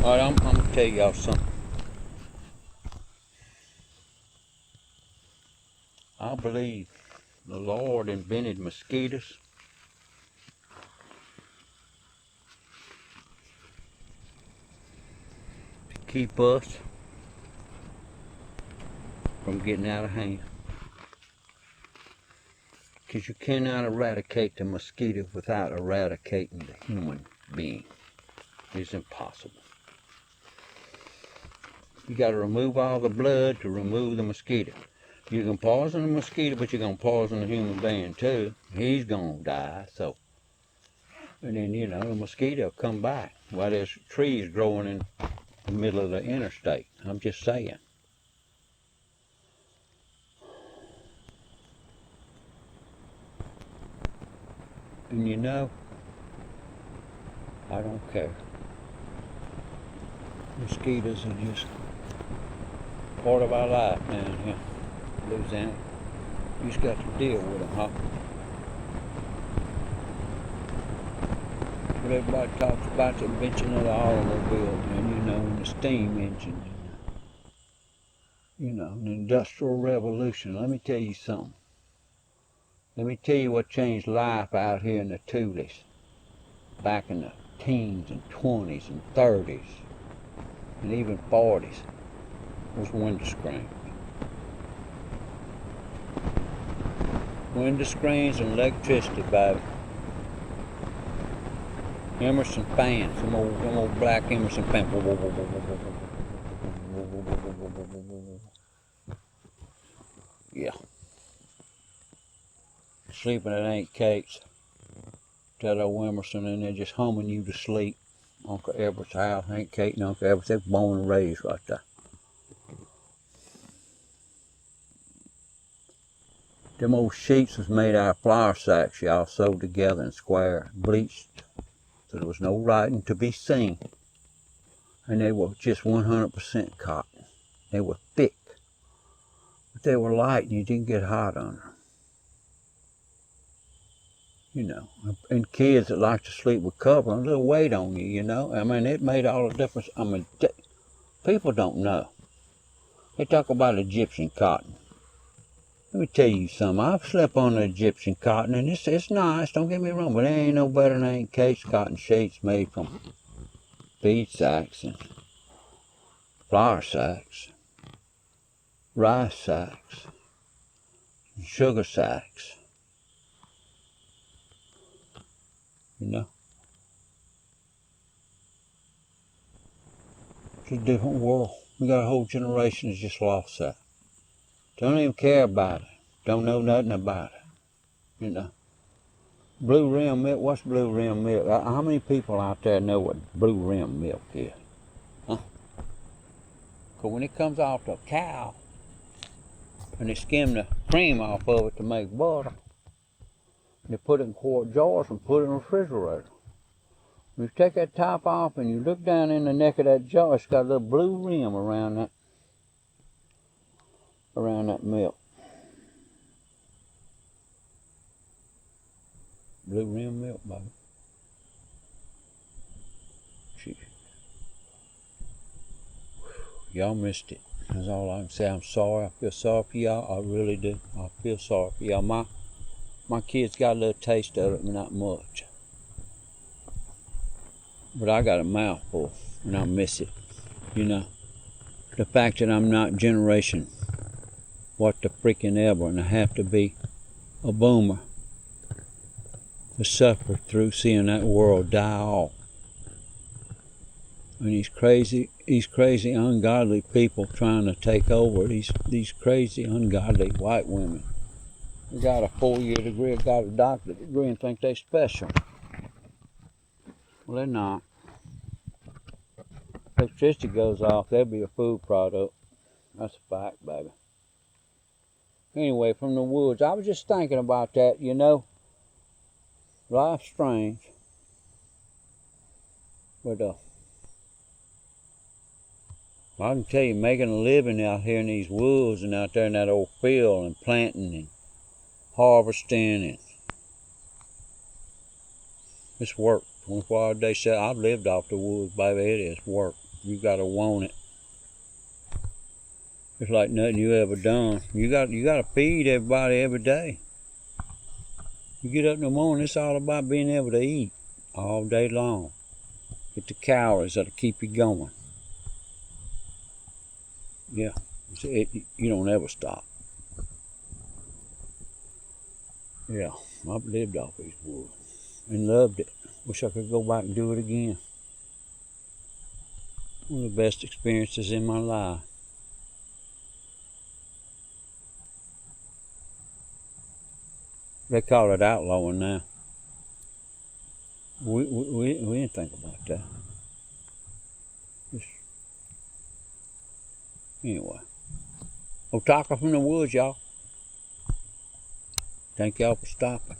Alright, I'm gonna tell y'all something. I believe the Lord invented mosquitoes to keep us from getting out of hand. Because you cannot eradicate the mosquito without eradicating the human being. It's impossible. You got to remove all the blood to remove the mosquito. You can poison the mosquito, but you're going to poison the human being too. He's going to die, so. And then, you know, the mosquito will come back while there's trees growing in the middle of the interstate. I'm just saying. And you know, I don't care. Mosquitoes are just part of our life down here, Louisiana. You just got to deal with them, huh? But everybody talks about the invention of the automobile, and you know, and the steam engine, and you know, the Industrial Revolution. Let me tell you something. Let me tell you what changed life out here in the Tulies back in the teens and 20s and 30s and even 40s was window screens. Window screens and electricity, baby. Emerson fans, some old black Emerson fans. Yeah. Sleeping at Aunt Kate's, that old Emerson, and they're just humming you to sleep. Uncle Everett's house, Aunt Kate and Uncle Everett, they're born and raised right there. Them old sheets was made out of flour sacks, y'all, sewed together in squares, bleached, so there was no writing to be seen. And they were just 100% cotton. They were thick, but they were light and you didn't get hot on them. You know, and kids that like to sleep with covering, they'll weight on you, you know. I mean, it made all the difference. I mean, people don't know. They talk about Egyptian cotton. Let me tell you something. I've slept on the Egyptian cotton, and it's nice, don't get me wrong, but it ain't no better than Aunt Kate's cotton sheets made from bead sacks and flour sacks, rice sacks, and sugar sacks. You know? It's a different world. We got a whole generation that's just lost that. Don't even care about it. Don't know nothing about it. You know? Blue rim milk, what's blue rim milk? How many people out there know what blue rim milk is? Huh? Because when it comes off the cow, and they skim the cream off of it to make butter, they put it in quart jars and put it in the refrigerator. When you take that top off and you look down in the neck of that jar, it's got a little blue rim around that milk. Blue rim milk, baby. Gee. Y'all missed it. That's all I can say. I'm sorry. I feel sorry for y'all. I really do. I feel sorry for y'all. My kids got a little taste of it, but not much. But I got a mouthful, and I miss it. You know, the fact that I'm not generation what the freaking ever, and I have to be a boomer to suffer through seeing that world die off. And these crazy, ungodly people trying to take over, these crazy, ungodly white women. They got a 4-year degree, got a doctorate degree, and think they're special. Well, they're not. Electricity goes off, they'll be a food product. That's a fact, baby. Anyway, from the woods, I was just thinking about that, you know. Life's strange. But I can tell you, making a living out here in these woods and out there in that old field and planting and harvesting, and it's work. 24 hours a day. I've lived off the woods, baby. It is work. You gotta want it. It's like nothing you ever done. You gotta feed everybody every day. You get up in the morning, it's all about being able to eat all day long. Get the calories that'll keep you going. Yeah, you don't ever stop. Yeah, I've lived off these woods and loved it. Wish I could go back and do it again. One of the best experiences in my life. They call it outlawing now. We didn't think about that. Just, anyway. Otaka from the woods, y'all. Thank y'all for stopping.